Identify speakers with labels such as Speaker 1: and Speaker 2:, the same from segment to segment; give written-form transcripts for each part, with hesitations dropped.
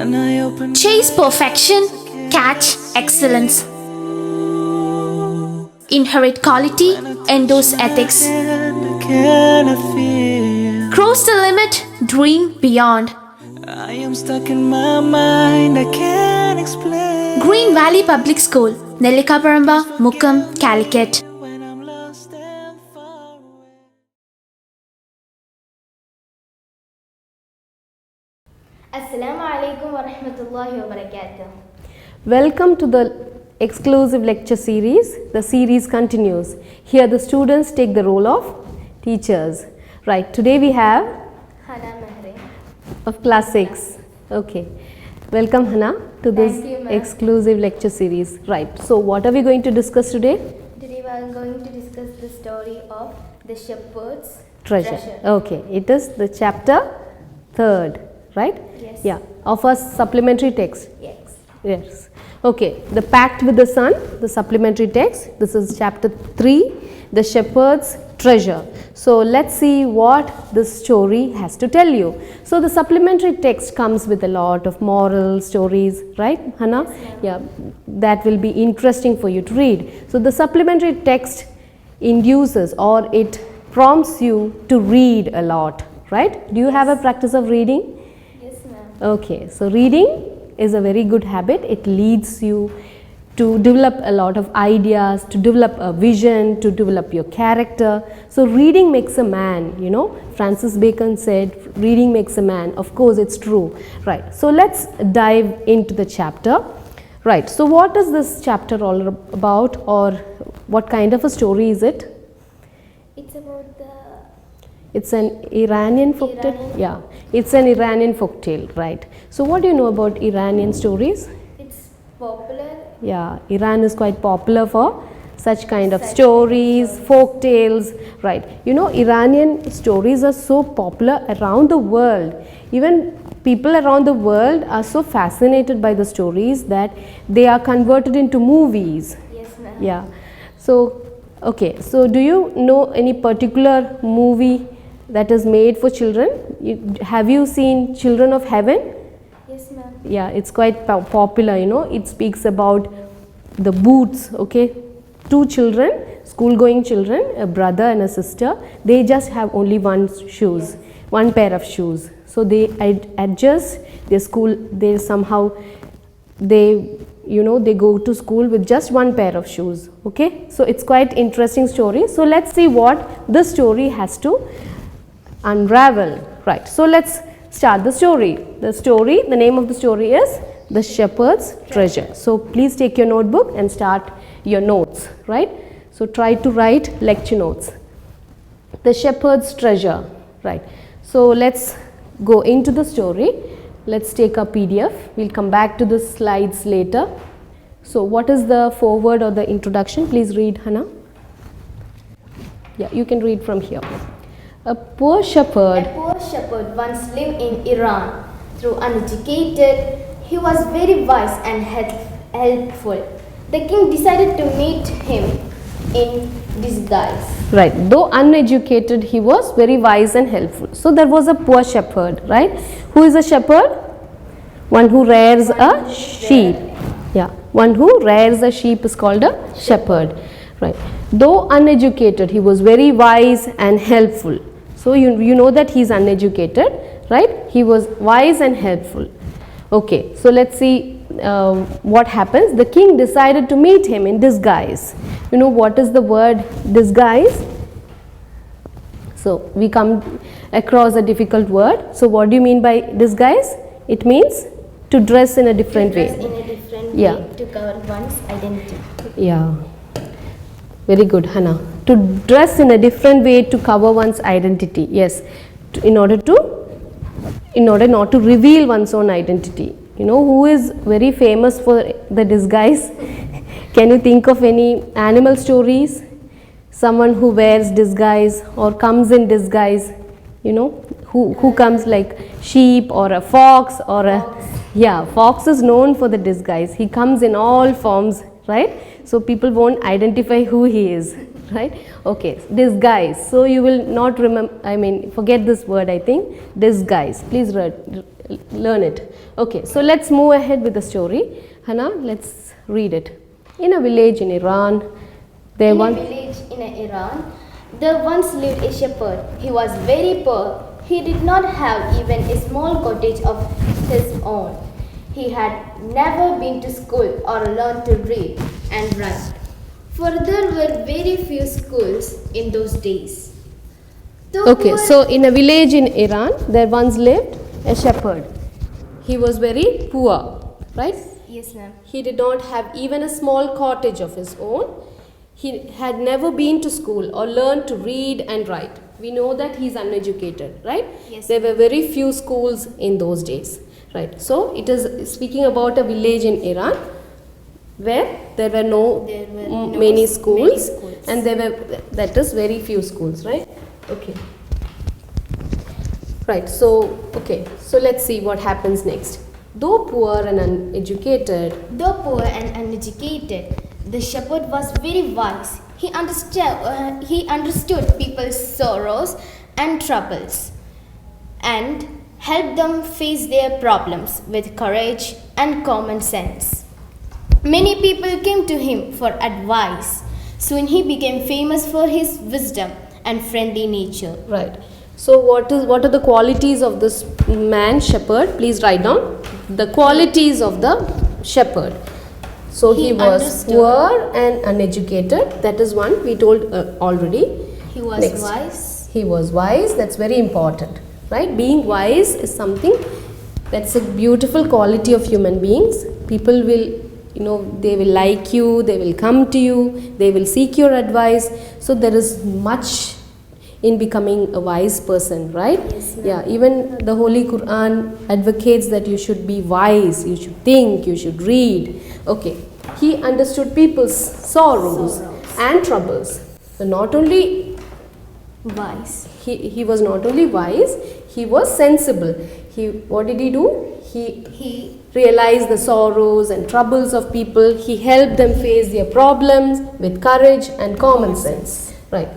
Speaker 1: Chase perfection, catch excellence. Inherit quality, endorse ethics. Cross the limit, dream beyond.
Speaker 2: I am stuck in my mind, I can't explain.
Speaker 1: Green Valley Public School, Nellikaparamba, Mukkam, Calicut.
Speaker 2: When I'm lost and far away.
Speaker 3: Assalamu alaikum wa rahmatullahi wa barakatuh.
Speaker 4: Welcome to the exclusive lecture series. The series continues. Here the students take the role of teachers. Right, today we have
Speaker 3: Hana Mahre.
Speaker 4: of class 6. Okay. Welcome Hana to this
Speaker 3: Thank you, ma'am.
Speaker 4: exclusive lecture series. Right. So what are we going to discuss today?
Speaker 3: Today we are going to discuss the story of the shepherd's
Speaker 4: Treasure. Okay. It is the chapter 3rd, right?
Speaker 3: Yes.
Speaker 4: Yeah. Of our supplementary text.
Speaker 3: Yes.
Speaker 4: Yes. Okay. The Pact with the Sun, the supplementary text. This is chapter 3, the shepherd's treasure. So let's see what this story has to tell you. So the supplementary text comes with a lot of moral stories, right, Hannah? Yeah, that will be interesting for you to read. So the supplementary text induces or it prompts you to read a lot, right? Do you have a practice of reading?
Speaker 3: Yes, ma'am.
Speaker 4: Okay, so reading is a very good habit. It leads you to develop a lot of ideas, to develop a vision, to develop your character. So reading makes a man, you know. Francis Bacon said, reading makes a man. Of course, it's true. Right, so let's dive into the chapter. Right, so what is this chapter all about, or what kind of a story is it?
Speaker 3: It's about the
Speaker 4: It's an Iranian folktale?
Speaker 3: Iranian.
Speaker 4: Yeah, it's an Iranian folktale, right. So what do you know about Iranian stories?
Speaker 3: it's popular.
Speaker 4: Yeah, Iran is quite popular for such kind of
Speaker 3: Such
Speaker 4: stories, folk tales, right. You know, Iranian stories are so popular around the world. Even people around the world are so fascinated by the stories that they are converted into movies.
Speaker 3: Yes, ma'am.
Speaker 4: Yeah. So, okay. So, do you know any particular movie that is made for children? Have you seen Children of Heaven?
Speaker 3: Yes, ma'am.
Speaker 4: Yeah, it's quite popular, you know. It speaks about the boots, okay. Two children, school going children, a brother and a sister, they just have only one shoes, one pair of shoes. So they adjust their school, they somehow, you know, they go to school with just one pair of shoes, okay. So it's quite interesting story. So let's see what this story has to unravel, right. So let's start the story. The name of the story is The Shepherd's Treasure. So please take your notebook and start your notes, right. So try to write lecture notes. The Shepherd's Treasure, right. So let's go into the story. Let's take a PDF. We'll come back to the slides later. So what is the foreword or the introduction? Please read, Hannah. Yeah, you can read from here. A poor shepherd.
Speaker 3: A poor shepherd once lived in Iran. Though uneducated, he was very wise and helpful. The king decided to meet him in disguise.
Speaker 4: Right, though uneducated, he was very wise and helpful. So there was a poor shepherd, right? Who is a shepherd? One who rears a sheep. Yeah, one who rears a sheep is called a shepherd, right? Though uneducated, he was very wise and helpful. So you know that he is uneducated, right? He was wise and helpful. Okay, so let's see what happens. The king decided to meet him in disguise. You know what is the word disguise? So we come across a difficult word. So what do you mean by disguise? It means to dress in a different
Speaker 3: Dress
Speaker 4: way.
Speaker 3: in a different
Speaker 4: Yeah.
Speaker 3: way to cover one's identity.
Speaker 4: Yeah, very good, Hannah. To dress in a different way to cover one's identity. Yes, in order not to reveal one's own identity. You know who is very famous for the disguise? Can you think of any animal stories? Someone who wears disguise or comes in disguise, you know, who comes like sheep or a fox or a, yeah, fox is known for the disguise. He comes in all forms, right? So people won't identify who he is, right? Okay, disguise. So you will not remember, I mean, forget this word, I think. Disguise. Please learn it. Okay, so let's move ahead with the story. Hannah, let's read it. In a village in Iran, there
Speaker 3: In a
Speaker 4: was
Speaker 3: village in Iran, there once lived a shepherd. He was very poor. He did not have even a small cottage of his own. He had never been to school or learned to read and write. For there were very few schools in those days. The
Speaker 4: Okay,
Speaker 3: poor-
Speaker 4: so in a village in Iran, there once lived a shepherd. He was very poor, right?
Speaker 3: Yes, ma'am.
Speaker 4: He did not have even a small cottage of his own. He had never been to school or learned to read and write. We know that he is uneducated, right?
Speaker 3: Yes.
Speaker 4: There were very few schools in those days, right? So it is speaking about a village in Iran where there were no,
Speaker 3: There were no
Speaker 4: many
Speaker 3: s-
Speaker 4: schools,
Speaker 3: many schools.
Speaker 4: and there were, that is very few schools, right? Okay. Right, so let's see what happens next. Though poor and uneducated,
Speaker 3: Though poor and uneducated, the shepherd was very wise. He understood people's sorrows and troubles and helped them face their problems with courage and common sense. Many people came to him for advice. Soon he became famous for his wisdom and friendly nature.
Speaker 4: right. So what are the qualities of this man shepherd? Please write down the qualities of the shepherd. So he
Speaker 3: He
Speaker 4: was
Speaker 3: understood.
Speaker 4: poor and uneducated. That is one we told already.
Speaker 3: He was
Speaker 4: Next.
Speaker 3: wise.
Speaker 4: He was wise. That's very important, right? Being wise is something that's a beautiful quality of human beings. People will, they will like you, they will come to you, they will seek your advice. So there is much in becoming a wise person, right?
Speaker 3: Yes, ma'am.
Speaker 4: Yeah, even the Holy Quran advocates that you should be wise, you should think, you should read. Okay, he understood people's sorrows and troubles. So not only
Speaker 3: Wise.
Speaker 4: he was not only wise, he was sensible. What did he do?
Speaker 3: He
Speaker 4: Realized the sorrows and troubles of people. He helped them face their problems with courage and common sense. Right.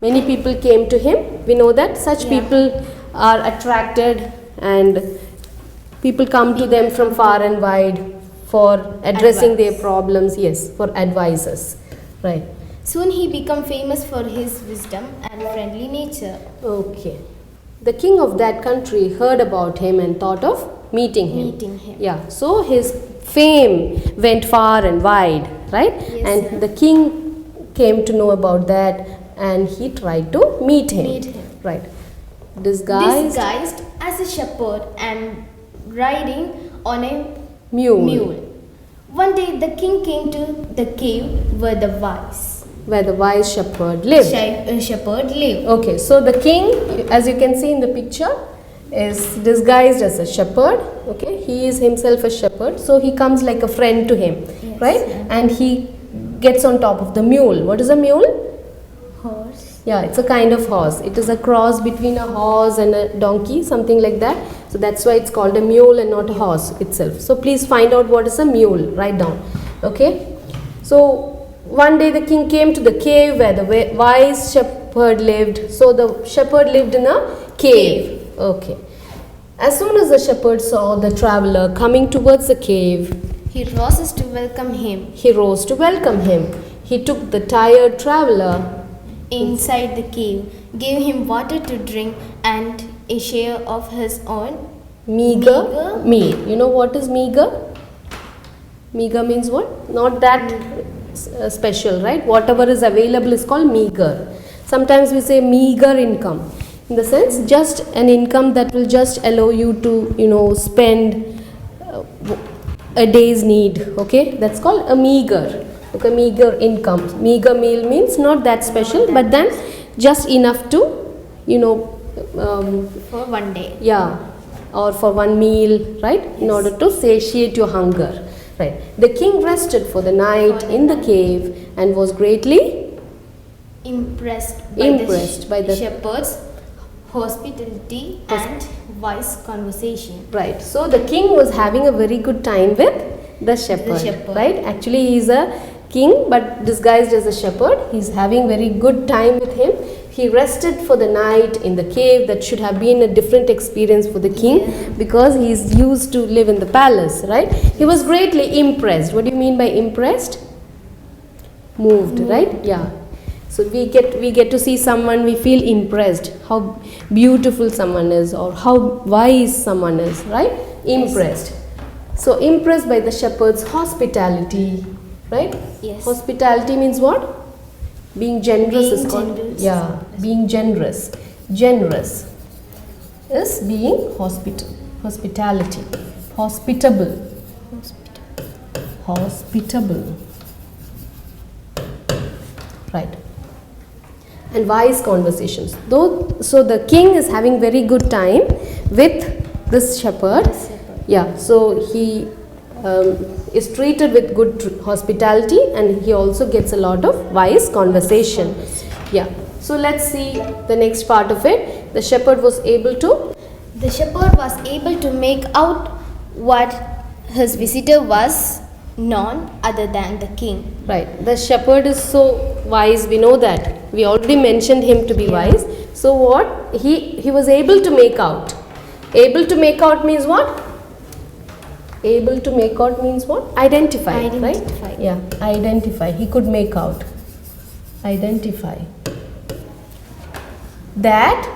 Speaker 4: Many people came to him. We know that such
Speaker 3: Yeah.
Speaker 4: people are attracted and people come to them from far and wide for addressing their
Speaker 3: Advice.
Speaker 4: problems. Yes, for advices. Right.
Speaker 3: Soon he became famous for his wisdom and friendly nature.
Speaker 4: Okay. The king of that country heard about him and thought of meeting him.
Speaker 3: Meeting him.
Speaker 4: Yeah. So his fame went far and wide, right?
Speaker 3: Yes,
Speaker 4: and
Speaker 3: sir.
Speaker 4: the king came to know about that and he tried to meet him.
Speaker 3: Meet him.
Speaker 4: Right. Disguised
Speaker 3: Disguised as a shepherd and riding on a
Speaker 4: mule,
Speaker 3: One day the king came to the cave where the
Speaker 4: where the wise shepherd lived.
Speaker 3: shepherd lived.
Speaker 4: Okay, so the king, as you can see in the picture, is disguised as a shepherd. Okay, he is himself a shepherd, so he comes like a friend to him,
Speaker 3: Yes,
Speaker 4: right?
Speaker 3: yeah.
Speaker 4: And he gets on top of the mule. What is a mule?
Speaker 3: Horse.
Speaker 4: Yeah, it's a kind of horse. It is a cross between a horse and a donkey, something like that. So that's why it's called a mule and not a horse itself. So please find out what is a mule. Write down. Okay. So one day the king came to the cave where the wise shepherd lived. So the shepherd lived in a cave. Okay. As soon as the shepherd saw the traveler coming towards the cave,
Speaker 3: He rose to welcome him.
Speaker 4: he rose to welcome him. He took the tired traveler
Speaker 3: Inside the cave, gave him water to drink and a share of his own
Speaker 4: meager
Speaker 3: Meager
Speaker 4: meal. You know what is meager? Meager means what? Not that special, right? Whatever is available is called meager. Sometimes we say meager income. In the sense, just an income that will just allow you to, spend a day's need. Okay, that's called a meager. Okay, meager income. Meager meal means not that special, but then just enough to,
Speaker 3: for one day.
Speaker 4: yeah, or for one meal, right? In order to satiate your hunger, right? The king rested for the night in the cave and was greatly
Speaker 3: Impressed
Speaker 4: Impressed by the-
Speaker 3: shepherd's hospitality and wise conversation.
Speaker 4: right. So the king was having a very good time with the shepherd,
Speaker 3: shepherd.
Speaker 4: right? Actually, he is a king, but disguised as a shepherd. He's having very good time with him. he rested for the night in the cave. That should have been a different experience for the king because he is used to live in the palace, right? He was greatly impressed. What do you mean by impressed? Moved, right? Yeah. So we get to see someone, we feel impressed how beautiful someone is or how wise someone is, right? Impressed. So impressed by the shepherd's hospitality, right?
Speaker 3: Yes.
Speaker 4: Hospitality means what? Being generous
Speaker 3: Being
Speaker 4: is called.
Speaker 3: generous.
Speaker 4: Yeah, being generous. Generous is being hospitality. Hospitable. Hospitable. Right. And wise conversations. So the king is having very good time with this shepherd. Yeah, so he is treated with good hospitality and he also gets a lot of wise conversation. Yeah, so let's see the next part of it. The shepherd was able to
Speaker 3: The shepherd was able to make out what his visitor was, none other than the king.
Speaker 4: Right, the shepherd is so wise, we know that. We already mentioned him to be wise. So what? He was able to make out. Able to make out means what? Able to make out means what? Identify,
Speaker 3: Identify.
Speaker 4: right? Yeah, identify. He could make out. Identify. That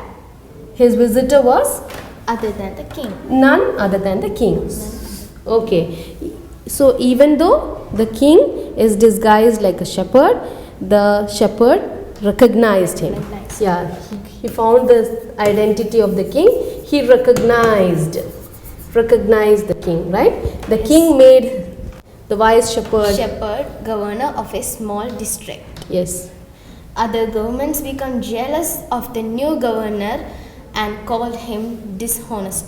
Speaker 4: his visitor was
Speaker 3: Other than the king.
Speaker 4: none other than the king. Okay. So even though the king is disguised like a shepherd, the shepherd recognized him.
Speaker 3: Recognized.
Speaker 4: Yeah, he found the identity of the king. He recognized the king, right? The king made the wise shepherd.
Speaker 3: Shepherd, governor of a small district.
Speaker 4: Yes.
Speaker 3: Other governments become jealous of the new governor and called him dishonest.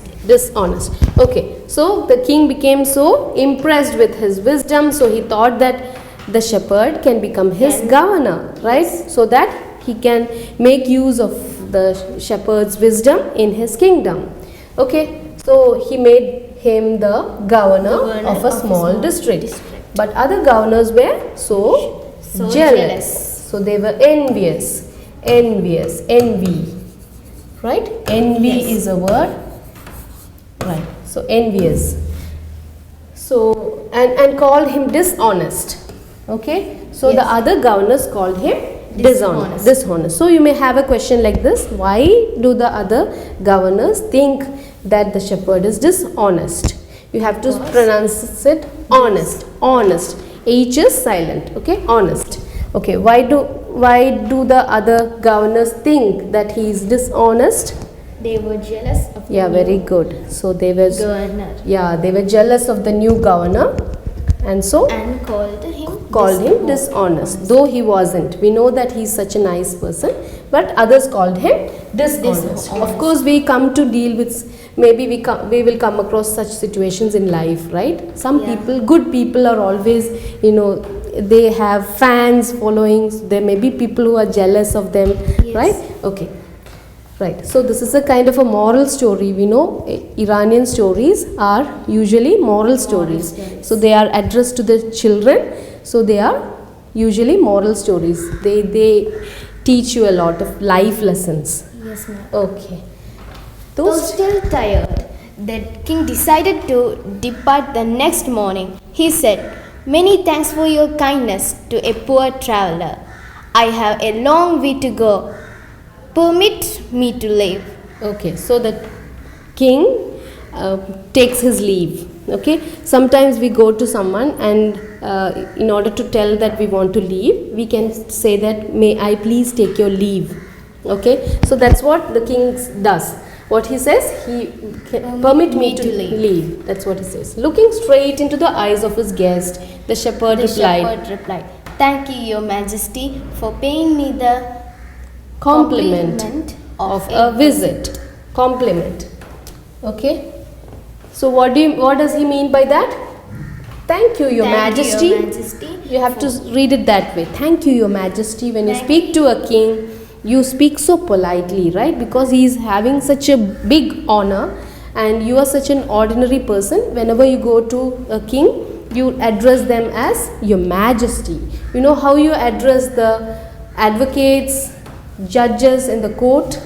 Speaker 4: Okay, so the king became so impressed with his wisdom, so he thought that the shepherd can become his governor, right? So that he can make use of the shepherd's wisdom in his kingdom. Okay, so he made him the governor of a small district. But other governors were so jealous. So they were envious. Envy. Right? Envy is a word. Right. So envious. So and called him dishonest. Okay. So the other governors called him dishonest. So you may have a question like this: why do the other governors think that the shepherd is dishonest? You have to pronounce it honest. H is silent. Okay. Honest. Okay. Why do the other governors think that he is dishonest?
Speaker 3: They were jealous of the
Speaker 4: Yeah,
Speaker 3: new
Speaker 4: very good. So they were
Speaker 3: governor
Speaker 4: they were jealous of the new governor and so
Speaker 3: and called him
Speaker 4: dishonest, though he wasn't. We know that he's such a nice person, but others called him dishonest. Of course, we come to deal with, maybe we will come across such situations in life, right? Some people, good people are always, they have fans, followings. There may be people who are jealous of them, right? Okay. Right. So this is a kind of a moral story. We know Iranian stories are usually moral stories. So they are addressed to the children. So they are usually moral stories. They teach you a lot of life lessons.
Speaker 3: Yes, ma'am.
Speaker 4: Okay.
Speaker 3: Though still tired, the king decided to depart the next morning. He said, "Many thanks for your kindness to a poor traveler. I have a long way to go. Permit me to leave."
Speaker 4: Okay, so the king takes his leave. Okay, sometimes we go to someone and in order to tell that we want to leave, we can say that, "May I please take your leave?" Okay, so that's what the king does. What he says, permit me to leave. That's what he says. Looking straight into the eyes of his guest, the shepherd replied,
Speaker 3: "Thank you, your majesty, for paying me the
Speaker 4: compliment of a visit. Compliment. Okay. So what does he mean by that? Thank you, your majesty.
Speaker 3: Your majesty.
Speaker 4: You have to read it that way. Thank you, your majesty. When you speak to a king, you speak so politely, right? Because he is having such a big honor and you are such an ordinary person. Whenever you go to a king, you address them as your majesty. You know how you address the advocates, judges in the court.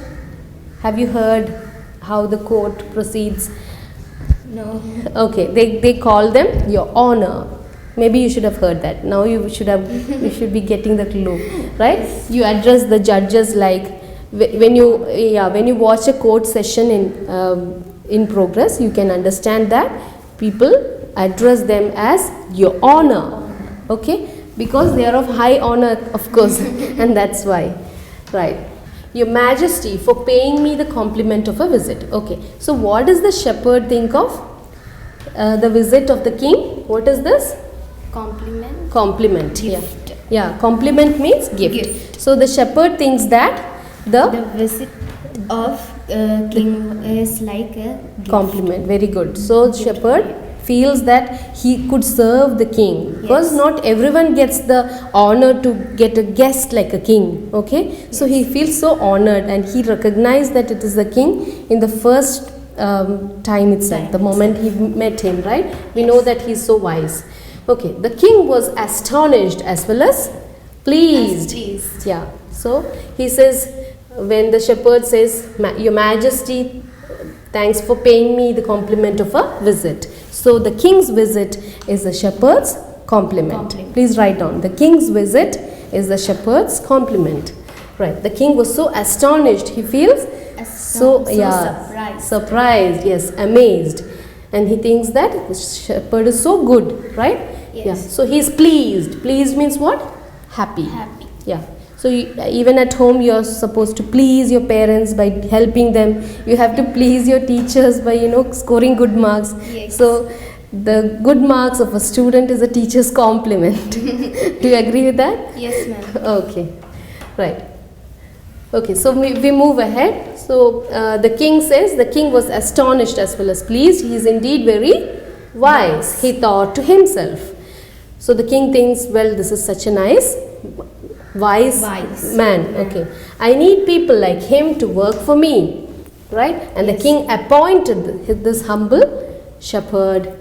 Speaker 4: Have you heard how the court proceeds?
Speaker 3: No.
Speaker 4: Okay, they call them your honor. Maybe you should have heard that. Now you should be getting the clue, right? You address the judges like when you watch a court session in progress, you can understand that people address them as your honor, okay? Because they are of high honor, of course, and that's why, right? Your Majesty, for paying me the compliment of a visit. Okay, so what does the shepherd think of the visit of the king? What is this?
Speaker 3: Compliment.
Speaker 4: Compliment.
Speaker 3: Gift.
Speaker 4: Yeah. Compliment means gift. So the shepherd thinks that
Speaker 3: The visit of king is like a gift.
Speaker 4: compliment. Very good. So shepherd feels that he could serve the king, because not everyone gets the honor to get a guest like a king. Okay, so he feels so honored, and he recognized that it is the king in the first time itself, the moment he met him, right? We know that he is so wise. Okay, the king was astonished as well as pleased. Yeah, so he says, when the shepherd says, Your Majesty, thanks for paying me the compliment of a visit. So the king's visit is the shepherd's compliment. Please write down. The king's visit is the shepherd's compliment. Right. The king was so astonished. He feels surprised. Yes, amazed. And he thinks that the shepherd is so good, right?
Speaker 3: Yes.
Speaker 4: Yeah. So he is pleased. Pleased means what? Happy.
Speaker 3: Happy.
Speaker 4: Yeah. So even at home you are supposed to please your parents by helping them. You have to please your teachers by scoring good marks.
Speaker 3: Yes.
Speaker 4: So the good marks of a student is a teacher's compliment. Do you agree with that?
Speaker 3: Yes, ma'am.
Speaker 4: Okay. Right. Okay, so we move ahead. So the king says the king was astonished as well as pleased. He is indeed very wise, he thought to himself. So the king thinks, well, this is such a nice wise man. Okay, I need people like him to work for me, right? And the king appointed this humble shepherd,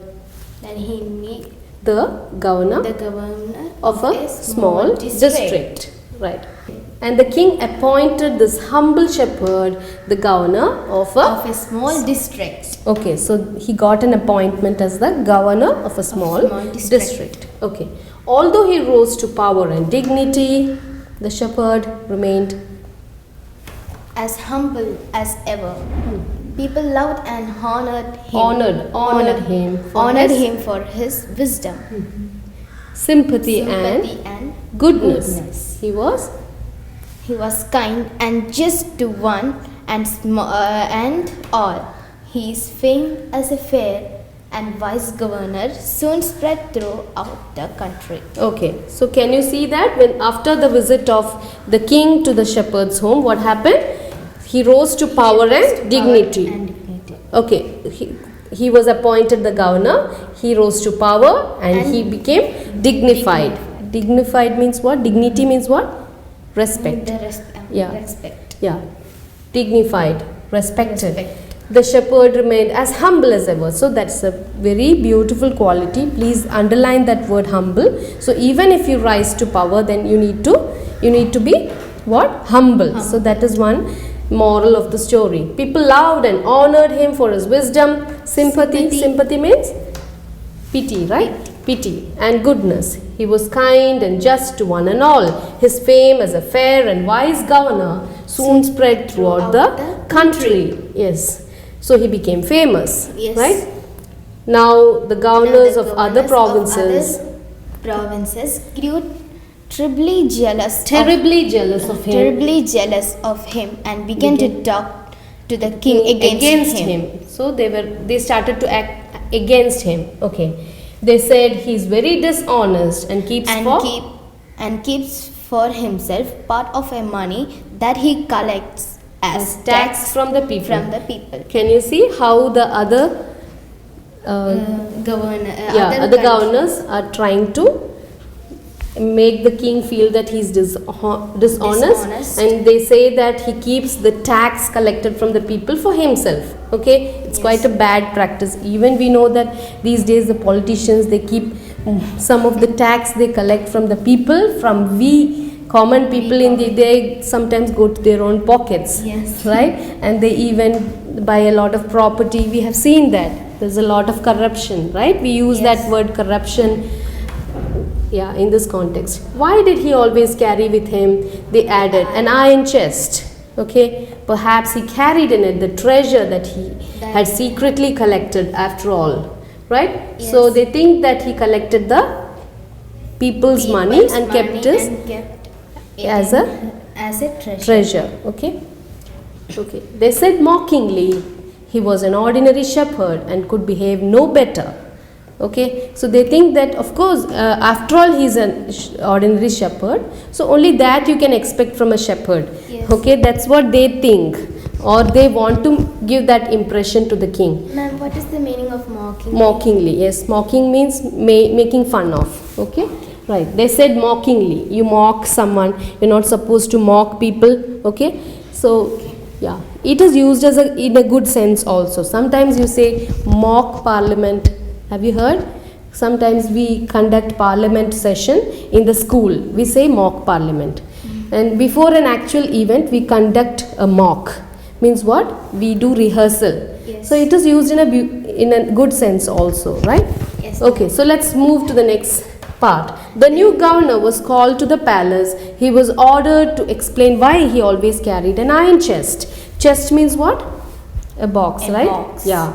Speaker 3: Then he made
Speaker 4: the governor
Speaker 3: the governor
Speaker 4: of a small district. Right. And the king appointed this humble shepherd the governor of
Speaker 3: of a small district.
Speaker 4: Okay, so he got an appointment as the governor of a small district. Okay. Although he rose to power and dignity, the shepherd remained
Speaker 3: As humble as ever. People loved and honored him.
Speaker 4: honored him
Speaker 3: For his wisdom,
Speaker 4: sympathy
Speaker 3: sympathy
Speaker 4: and
Speaker 3: and
Speaker 4: goodness. He was
Speaker 3: he was kind and just to one and all. His fame as a fair and wise governor soon spread throughout the country.
Speaker 4: okay. So can you see that when after the visit of the king to the shepherd's home, what happened? He rose to power and dignity. Okay, he was appointed the governor, he rose to power and he became dignified. Dignified means what? Dignity means what? Respect. Yeah.
Speaker 3: Respect.
Speaker 4: Yeah, dignified, respected.
Speaker 3: Respect.
Speaker 4: The shepherd remained as humble as ever. So that's a very beautiful quality. Please underline that word humble. So even if you rise to power, then you need to be what? Humble. So that is one moral of the story. People loved and honored him for his wisdom. Sympathy means pity, right? Pity and goodness. He was kind and just to one and all. His fame as a fair and wise governor soon spread throughout the country. Yes. So he became famous,
Speaker 3: Yes.
Speaker 4: right? Now the governors of other provinces
Speaker 3: grew terribly jealous of him and began to talk to the king against him.
Speaker 4: So they started to act against him. Okay. They said he is very dishonest and keeps
Speaker 3: for himself part of a money that he collects as
Speaker 4: tax from the people.
Speaker 3: people.
Speaker 4: Can you see how the other other governors are trying to make the king feel that he is dishonest, and they say that he keeps the tax collected from the people for himself. Okay, it's quite a bad practice. Even we know that these days the politicians, they keep some of the tax they collect from the people, from we common people they sometimes go to their own pockets.
Speaker 3: Yes.
Speaker 4: Right? And they even buy a lot of property. We have seen that. There's a lot of corruption, right? We use
Speaker 3: Yes.
Speaker 4: that word corruption. Yeah, in this context. Why did he always carry with him? They added an iron chest. Okay, perhaps he carried in it the treasure that he had secretly collected after all. Right?
Speaker 3: Yes.
Speaker 4: So they think that he collected the people's money
Speaker 3: People's
Speaker 4: and kept
Speaker 3: money
Speaker 4: his
Speaker 3: and kept it
Speaker 4: as
Speaker 3: in-
Speaker 4: a
Speaker 3: as a treasure.
Speaker 4: treasure. Okay. Okay. They said mockingly, he was an ordinary shepherd and could behave no better. Okay. So they think that, of course, after all, he's an ordinary shepherd. So only that you can expect from a shepherd.
Speaker 3: Yes.
Speaker 4: Okay. That's what they think, or they want to give that impression to the king.
Speaker 3: Ma'am, what is the meaning of mocking?
Speaker 4: Mockingly, yes, mocking means making fun of. Okay, right. They said mockingly. You mock someone. You're not supposed to mock people. Okay, so yeah, it is used as in a good sense also. Sometimes you say mock parliament. Have you heard? Sometimes we conduct parliament session in the school. We say mock parliament, and before an actual event, we conduct a mock. Means what? We do rehearsal.
Speaker 3: Yes.
Speaker 4: So it is used in a good sense also, right?
Speaker 3: Yes.
Speaker 4: Okay, so let's move to the next part. The new governor was called to the palace. He was ordered to explain why he always carried an iron chest. Chest means what? A box,
Speaker 3: A
Speaker 4: right?
Speaker 3: box.
Speaker 4: Yeah.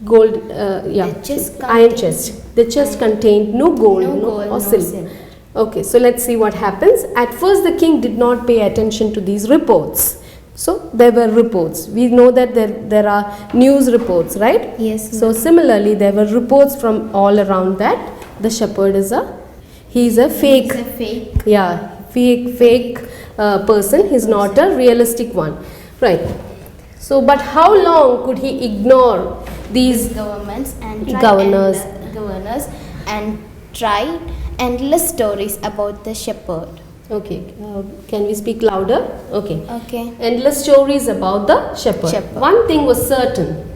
Speaker 4: Gold, yeah.
Speaker 3: The chest
Speaker 4: Iron
Speaker 3: contained-
Speaker 4: chest. The chest contained no gold,
Speaker 3: No gold,
Speaker 4: or
Speaker 3: no
Speaker 4: silver.
Speaker 3: silver.
Speaker 4: Okay, so let's see what happens. At first, the king did not pay attention to these reports. So there were reports. We know that there are news reports, right?
Speaker 3: Yes,
Speaker 4: So similarly, there were reports from all around that the shepherd is he's a fake.
Speaker 3: It's a fake.
Speaker 4: Yeah, fake person. He's not a realistic one, right? So, but how long could he ignore these
Speaker 3: Governments and
Speaker 4: Governors.
Speaker 3: governors and tried endless stories about the shepherd.
Speaker 4: Okay, can we speak louder? Okay.
Speaker 3: Okay.
Speaker 4: Endless stories about the shepherd. One thing was certain.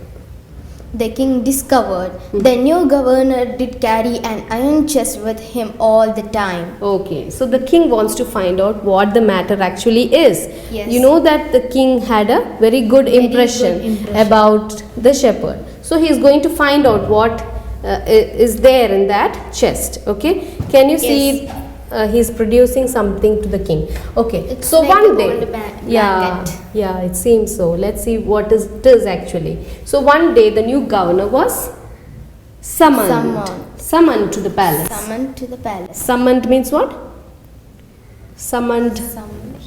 Speaker 3: The king discovered the new governor did carry an iron chest with him all the time.
Speaker 4: Okay, so the king wants to find out what the matter actually is.
Speaker 3: Yes.
Speaker 4: You know that the king had a very good impression about the shepherd. So he is going to find out what is there in that chest. Okay, can you see? He's producing something to the king. Okay,
Speaker 3: It's
Speaker 4: so
Speaker 3: like
Speaker 4: one
Speaker 3: a
Speaker 4: day,
Speaker 3: gold blanket.
Speaker 4: yeah, it seems so. Let's see what it is actually. So one day, the new governor was summoned to the palace.
Speaker 3: Summoned to the palace.
Speaker 4: Summoned means what? Summoned.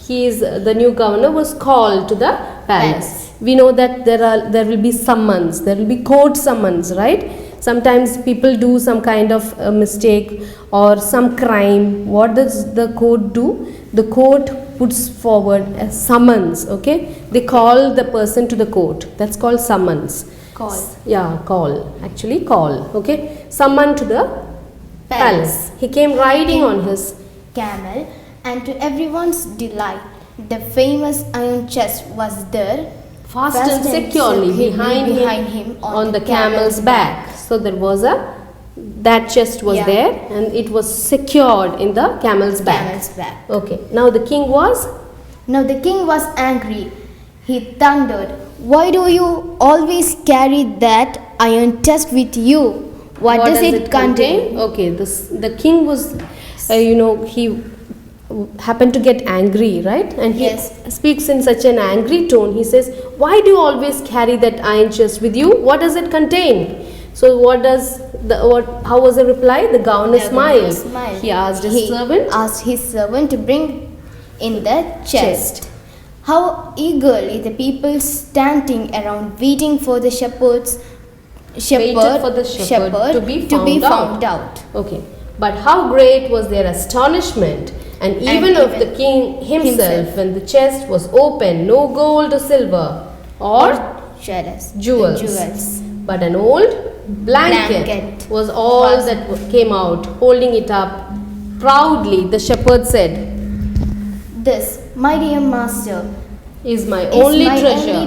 Speaker 4: The new governor was called to the palace. We know that there will be summons. There will be court summons, right? Sometimes people do some kind of mistake or some crime. What does the court do? The court puts forward a summons. Okay, they call the person to the court. That's called summons.
Speaker 3: Call.
Speaker 4: Yeah, call. Actually, call. Okay, summoned to the palace. He came riding on his
Speaker 3: camel, and to everyone's delight, the famous iron chest was there,
Speaker 4: fast and securely behind him on the camel's back. So there was that chest was there, and it was secured in the camel's back. Okay. Now the king was
Speaker 3: angry. He thundered, "Why do you always carry that iron chest with you? What does it contain?"
Speaker 4: Okay, the king was, he happened to get angry, right? And he speaks in such an angry tone. He says, "Why do you always carry that iron chest with you? What does it contain?" So how was the reply? The governor smiled. He asked
Speaker 3: his servant to bring in the chest. How eagerly the people standing around waiting for the shepherd
Speaker 4: to be found out. Okay, but how great was their astonishment and even of the king himself when the chest was open, no gold or silver or jewels, but an old blanket was all that came out. Holding it up proudly, the shepherd said,
Speaker 3: "This, my dear master,
Speaker 4: is my only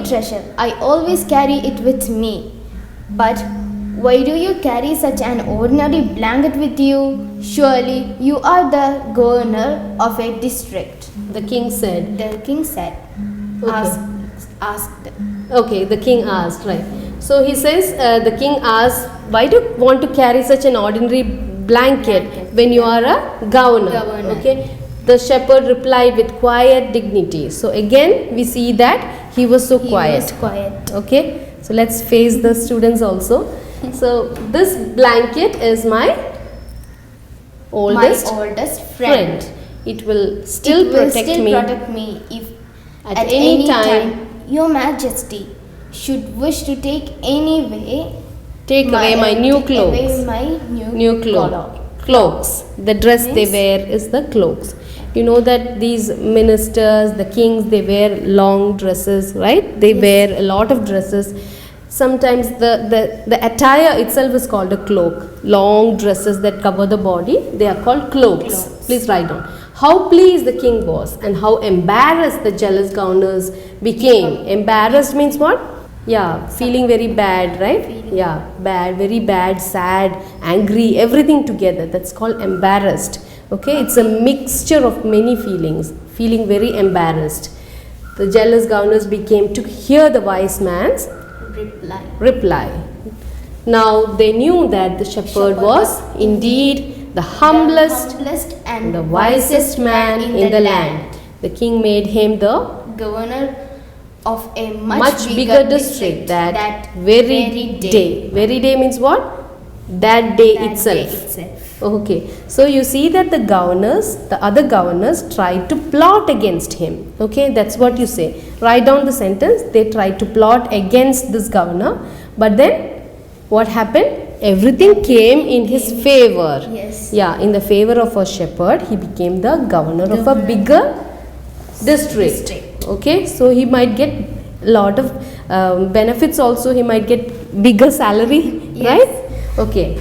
Speaker 4: treasure.
Speaker 3: I always carry it with me. But Why do you carry such an ordinary blanket with you? Surely you are the governor of a district.
Speaker 4: The king said.
Speaker 3: The king said.
Speaker 4: Okay.
Speaker 3: Asked.
Speaker 4: Okay, the king asked, right. So he says, the king asked, why do you want to carry such an ordinary blanket when you are a governor?
Speaker 3: Governor.
Speaker 4: Okay. The shepherd replied with quiet dignity. So again we see that he was so quiet.
Speaker 3: He was quiet.
Speaker 4: Okay. So let's face the students also. So this blanket is my oldest,
Speaker 3: My oldest friend.
Speaker 4: It will still
Speaker 3: It will
Speaker 4: protect
Speaker 3: still
Speaker 4: me
Speaker 3: protect me if
Speaker 4: at any time.
Speaker 3: Your Majesty should wish to take
Speaker 4: Away my new
Speaker 3: take
Speaker 4: clothes.
Speaker 3: away my
Speaker 4: New cloaks. The dress they
Speaker 3: Means-
Speaker 4: wear is the cloaks. You know that these ministers, the kings, they wear long dresses, right? They wear a lot of dresses. Sometimes the attire itself is called a cloak. Long dresses that cover the body, they are called cloaks. Please write down. How pleased the king was and how embarrassed the jealous governors became. Embarrassed means what? Yeah, feeling very bad, right? Yeah, bad, very bad, sad, angry, everything together. That's called embarrassed. Okay, it's a mixture of many feelings. Feeling very embarrassed. The jealous governors became to hear the wise man's reply. Now they knew that the shepherd was indeed the humblest
Speaker 3: and
Speaker 4: the wisest man in the land. The king made him the
Speaker 3: governor of a
Speaker 4: much bigger district that very day. Very day means what? That day itself. Okay, so you see that the other governors tried to plot against him. Okay, that's what you say. Write down the sentence. They tried to plot against this governor, but then what happened? Everything came in his favor.
Speaker 3: Yes.
Speaker 4: Yeah, in the favor of a shepherd, he became the governor of a bigger district. Okay, so he might get lot of benefits also. He might get bigger salary, right? Okay.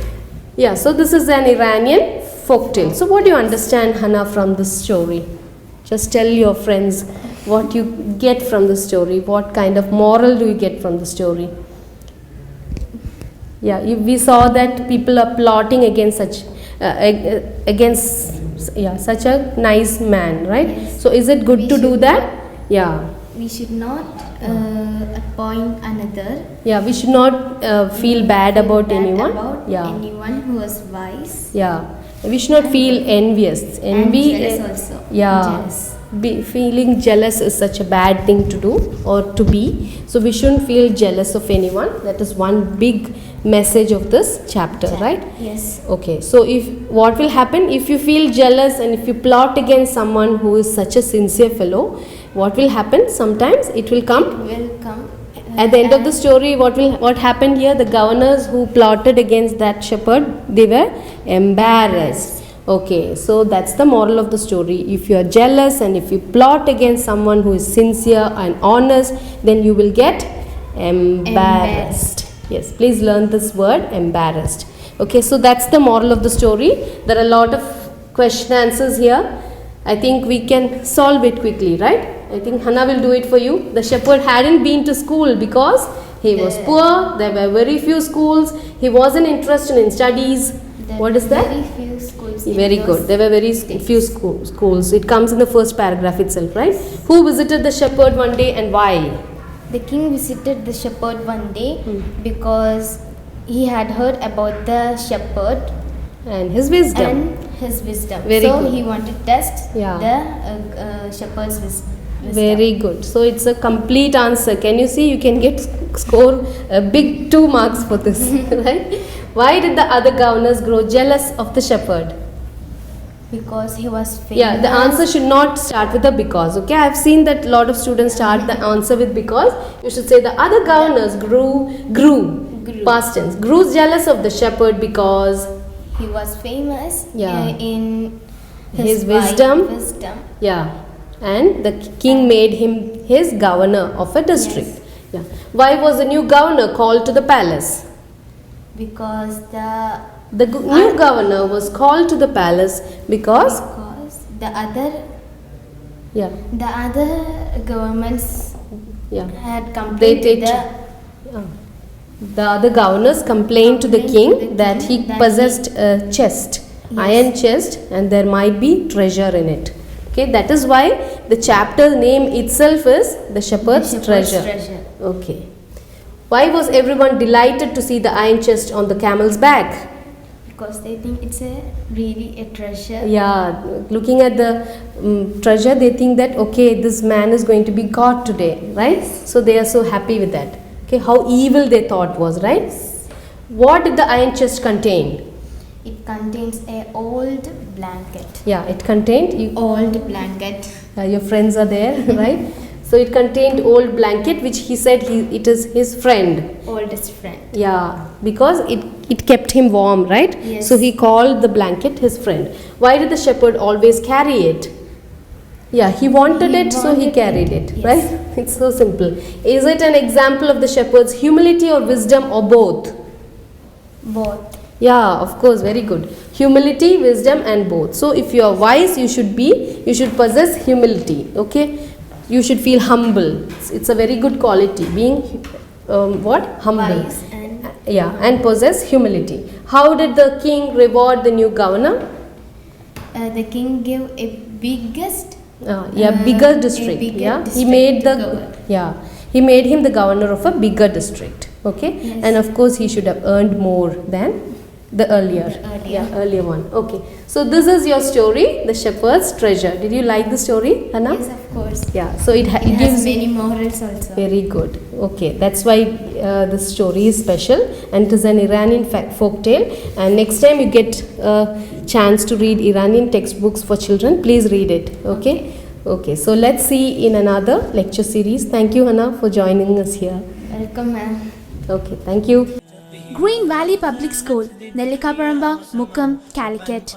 Speaker 4: Yeah, so this is an Iranian folktale. So what do you understand, Hannah, from this story? Just tell your friends what you get from the story. What kind of moral do you get from the story? Yeah, we saw that people are plotting against such a nice man, right?
Speaker 3: Yes.
Speaker 4: So is it good
Speaker 3: We
Speaker 4: to do
Speaker 3: should
Speaker 4: that? Yeah.
Speaker 3: We should not appoint another.
Speaker 4: Yeah, we should not feel bad about anyone.
Speaker 3: Anyone who is wise.
Speaker 4: Yeah, we should not feel envious. Envy,
Speaker 3: jealous also.
Speaker 4: Yeah,
Speaker 3: Jealous.
Speaker 4: Feeling jealous is such a bad thing to do or to be. So we shouldn't feel jealous of anyone. That is one big message of this chapter, right?
Speaker 3: Yes.
Speaker 4: Okay, so what will happen if you feel jealous and if you plot against someone who is such a sincere fellow? What will happen? Sometimes it will come.
Speaker 3: Will come.
Speaker 4: At the end of the story, what happened here? The governors who plotted against that shepherd, they were embarrassed. Okay, so that's the moral of the story. If you are jealous and if you plot against someone who is sincere and honest, then you will get embarrassed. Yes, please learn this word, embarrassed. Okay, so that's the moral of the story. There are a lot of question answers here. I think we can solve it quickly, right? I think Hannah will do it for you. The shepherd hadn't been to school because he was poor. There were very few schools. He wasn't interested in studies. What is that?
Speaker 3: Very few schools.
Speaker 4: Very good. There were very few schools. It comes in the first paragraph itself, right? Who visited the shepherd one day and why?
Speaker 3: The king visited the shepherd one day because he had heard about the shepherd
Speaker 4: And his wisdom.
Speaker 3: and his wisdom.
Speaker 4: Very
Speaker 3: so
Speaker 4: good.
Speaker 3: he wanted to test
Speaker 4: Yeah.
Speaker 3: the shepherd's wisdom.
Speaker 4: Very good. So it's a complete answer. Can you see? You can score a big 2 marks for this, right? Why did the other governors grow jealous of the shepherd?
Speaker 3: Because he was famous.
Speaker 4: Yeah, the answer should not start with a because. Okay, I've seen that a lot of students start the answer with because. You should say the other governors grew. Past tense. Grew jealous of the shepherd because
Speaker 3: He was famous in
Speaker 4: his wisdom. Yeah, and the king made him his governor of a district. Yeah. Why was the new governor called to the palace?
Speaker 3: Because
Speaker 4: The new governor was called to the palace because
Speaker 3: the other governments
Speaker 4: yeah
Speaker 3: had complained to the
Speaker 4: The other governors complained to the king that he possessed a chest, iron chest, and there might be treasure in it. Okay, that is why the chapter name itself is the shepherd's treasure. Okay. Why was everyone delighted to see the iron chest on the camel's back?
Speaker 3: Because they think it's really a treasure.
Speaker 4: Yeah, looking at the treasure, they think that okay, this man is going to be God today, right? So they are so happy with that. Okay, how evil they thought was, right? What did the iron chest contain?
Speaker 3: It contains a old blanket.
Speaker 4: Yeah, it contained.
Speaker 3: Old blanket.
Speaker 4: Your friends are there, right? So it contained old blanket, which he said it is his friend.
Speaker 3: Oldest friend.
Speaker 4: Yeah, because it kept him warm, right?
Speaker 3: Yes.
Speaker 4: So he called the blanket his friend. Why did the shepherd always carry it? Yeah, he wanted it, so he carried it,
Speaker 3: yes.
Speaker 4: right? It's so simple. Is it an example of the shepherd's humility or wisdom or both?
Speaker 3: Both.
Speaker 4: Yeah, of course, very good. Humility, wisdom and both. So if you are wise, you should possess humility, okay? You should feel humble. It's a very good quality, being what? Humble.
Speaker 3: Wise and
Speaker 4: and possess humility. How did the king reward the new governor?
Speaker 3: The king gave a biggest
Speaker 4: Bigger district. He made he made him the governor of a bigger district. Okay,
Speaker 3: yes.
Speaker 4: And of course he should have earned more than the earlier one. Okay, so this is your story, the shepherd's treasure. Did you like the story, Hannah?
Speaker 3: Yes, of course.
Speaker 4: Yeah, so it
Speaker 3: It
Speaker 4: gives
Speaker 3: has many morals also.
Speaker 4: very good. Okay, that's why this story is special, and it is an Iranian folk tale. And next time you get a chance to read Iranian textbooks for children, please read it. Okay. Okay. So let's see in another lecture series. Thank you, Hannah, for joining us here.
Speaker 3: Welcome, ma'am.
Speaker 4: Okay. Thank you.
Speaker 1: Green Valley Public School, Nellikaparamba, Mukkam, Calicut.